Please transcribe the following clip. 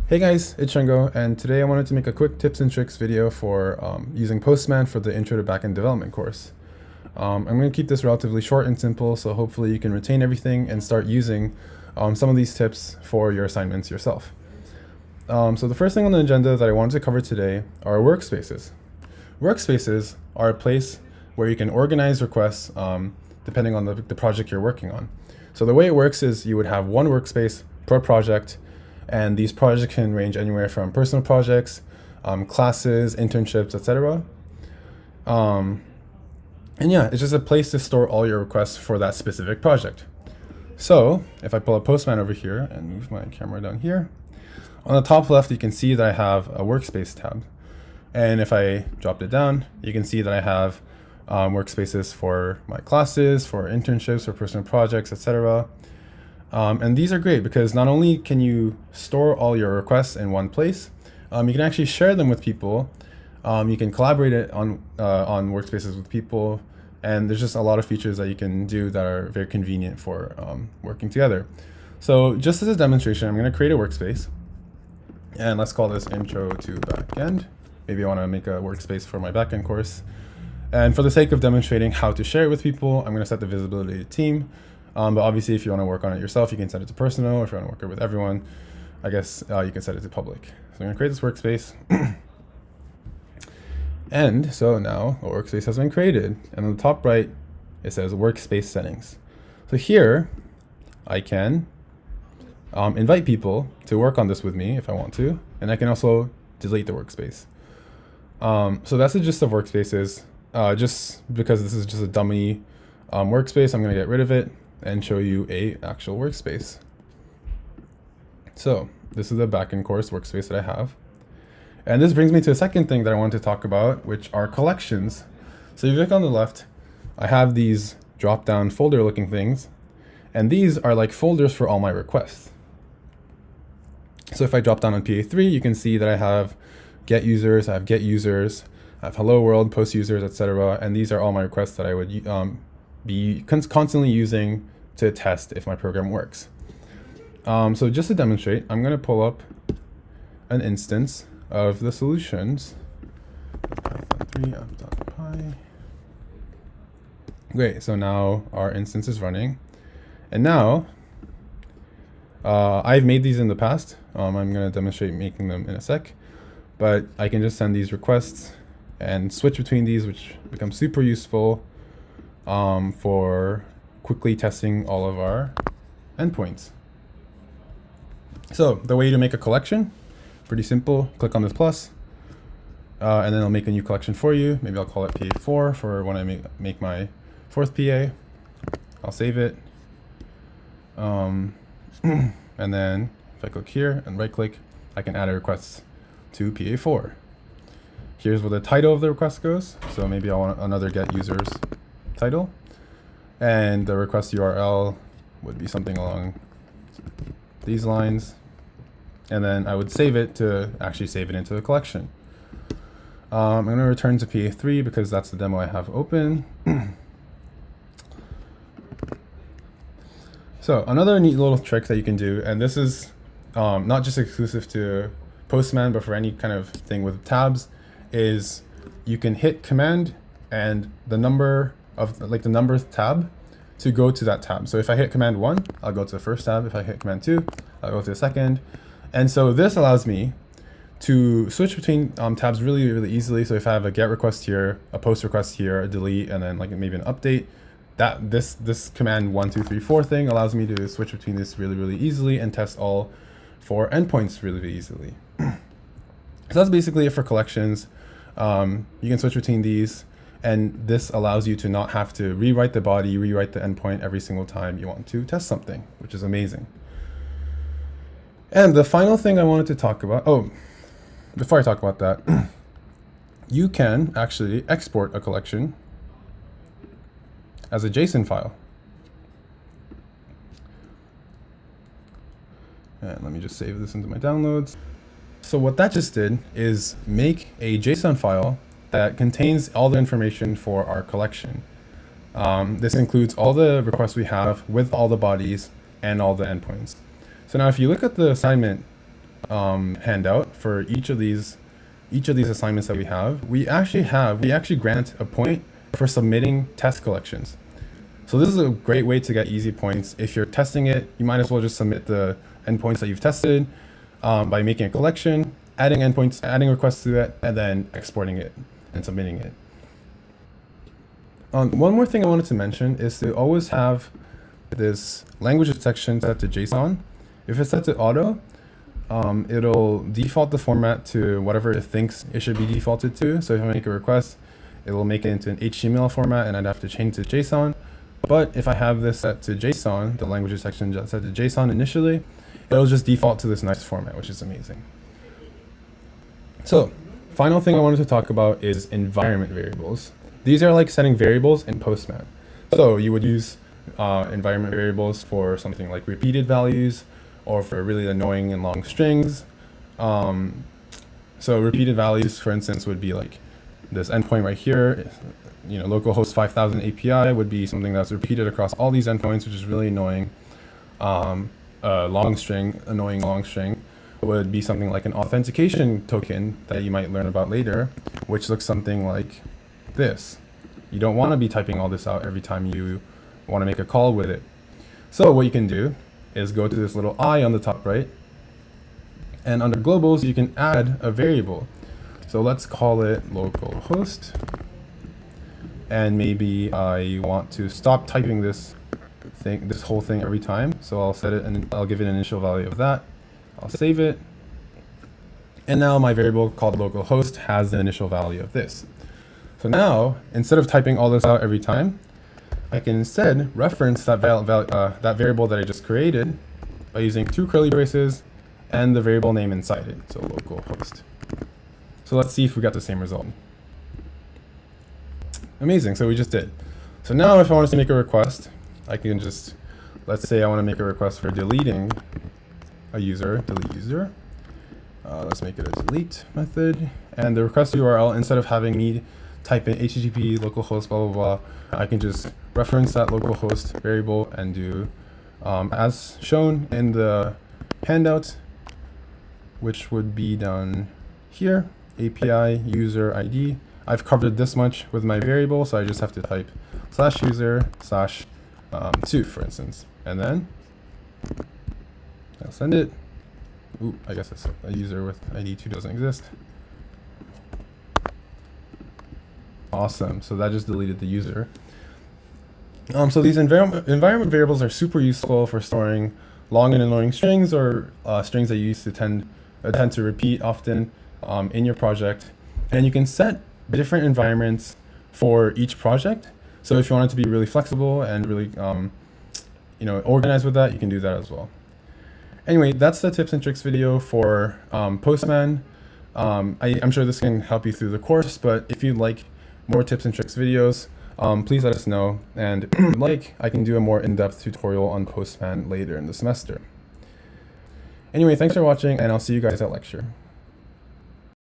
Hey guys, it's Shango, and today I wanted to make a quick tips and tricks video for using Postman for the Intro to Backend Development course. I'm going to keep this relatively short and simple, so hopefully you can retain everything and start using some of these tips for your assignments yourself. So the first thing on the agenda that I wanted to cover today are workspaces. Workspaces are a place where you can organize requests depending on the project you're working on. So the way it works is you would have one workspace per project, and these projects can range anywhere from personal projects, classes, internships, etc. And yeah, it's just a place to store all your requests for that specific project. So if I pull up Postman over here and move my camera down here, on the top left, you can see that I have a workspace tab. And if I dropped it down, you can see that I have workspaces for my classes, for internships, for personal projects, etc. And these are great because not only can you store all your requests in one place, you can actually share them with people. You can collaborate it on workspaces with people, and there's just a lot of features that you can do that are very convenient for working together. So just as a demonstration, I'm going to create a workspace, and let's call this Intro to Backend. Maybe I want to make a workspace for my backend course. And for the sake of demonstrating how to share it with people, I'm going to set the visibility to team. But obviously, if you want to work on it yourself, you can set it to personal. If you want to work it with everyone, I guess you can set it to public. So I'm going to create this workspace. And so now a workspace has been created. And on the top right, it says workspace settings. So here, I can invite people to work on this with me if I want to. And I can also delete the workspace. So that's the gist of workspaces. Just because this is just a dummy workspace, I'm going to get rid of it and show you a actual workspace. So this is the backend course workspace that I have. And this brings me to a second thing that I want to talk about, which are collections. So if you look on the left, I have these drop-down folder looking things, and these are like folders for all my requests. So if I drop down on PA3, you can see that I have get users, I have get users, I have hello world, post users, etc. And these are all my requests that I would be constantly using to test if my program works. So just to demonstrate, I'm going to pull up an instance of the solutions. Python 3 app.py. Great, so now our instance is running. And now, I've made these in the past. I'm going to demonstrate making them in a sec. But I can just send these requests and switch between these, which becomes super useful for quickly testing all of our endpoints. So the way to make a collection, pretty simple. Click on this plus, and then it'll make a new collection for you. Maybe I'll call it PA4 for when I make my fourth PA. I'll save it. And then if I click here and right click, I can add a request to PA4. Here's where the title of the request goes. So maybe I want another get users title, and the request URL would be something along these lines, and then I would save it to actually save it into the collection. I'm going to return to PA3 because that's the demo I have open. So another neat little trick that you can do, and this is not just exclusive to Postman, but for any kind of thing with tabs, is you can hit command and the number of the number tab to go to that tab. So if I hit command 1, I'll go to the first tab. If I hit command 2, I'll go to the second. And so this allows me to switch between tabs really, really easily. So if I have a get request here, a post request here, a delete, and then like maybe an update, that this command 1, 2, 3, 4 thing allows me to switch between this really, really easily and test all 4 endpoints really, really easily. So that's basically it for collections. You can switch between these, and this allows you to not have to rewrite the body, rewrite the endpoint every single time you want to test something, which is amazing. And the final thing I wanted to talk about, before I talk about that, you can actually export a collection as a JSON file. And let me just save this into my downloads. So what that just did is make a JSON file that contains all the information for our collection. This includes all the requests we have with all the bodies and all the endpoints. So now if you look at the assignment handout for each of these assignments that we have, we actually grant a point for submitting test collections. So this is a great way to get easy points. If you're testing it, you might as well just submit the endpoints that you've tested by making a collection, adding endpoints, adding requests to it, and then exporting it and submitting it. One more thing I wanted to mention is to always have this language section set to JSON. If it's set to auto, it'll default the format to whatever it thinks it should be defaulted to. So if I make a request, it will make it into an HTML format and I'd have to change to JSON. But if I have this set to JSON, the languages section set to JSON initially, it'll just default to this nice format, which is amazing. So, final thing I wanted to talk about is environment variables. These are like setting variables in Postman. So you would use environment variables for something like repeated values or for really annoying and long strings. So repeated values, for instance, would be like this endpoint right here. You know, localhost 5000 API would be something that's repeated across all these endpoints, which is really annoying. Long string, annoying long string, would be something like an authentication token that you might learn about later, which looks something like this. You don't want to be typing all this out every time you want to make a call with it. So what you can do is go to this little I on the top right, and under globals you can add a variable. So let's call it localhost. And maybe I want to stop typing this whole thing every time. So I'll set it and I'll give it an initial value of that. I'll save it. And now my variable called localhost has the initial value of this. So now, instead of typing all this out every time, I can instead reference that variable that I just created by using 2 curly braces and the variable name inside it. So localhost. So let's see if we got the same result. Amazing, so we just did. So now if I wanted to make a request, I can just, let's say I want to make a request for deleting a user, delete user. Let's make it a delete method. And the request URL, instead of having me type in HTTP localhost blah, blah, blah, I can just reference that localhost variable and do as shown in the handout, which would be done here, API user ID. I've covered this much with my variable, so I just have to type /user/2, for instance, and then I'll send it. Ooh, I guess it's a user with ID 2 doesn't exist. Awesome, so that just deleted the user. So these environment variables are super useful for storing long and annoying strings or strings that you used to tend to repeat often in your project, and you can set different environments for each project. So if you want it to be really flexible and really organized with that, you can do that as well. Anyway, that's the tips and tricks video for Postman. I'm sure this can help you through the course, but if you'd like more tips and tricks videos, please let us know. And I can do a more in-depth tutorial on Postman later in the semester. Anyway, thanks for watching, and I'll see you guys at lecture.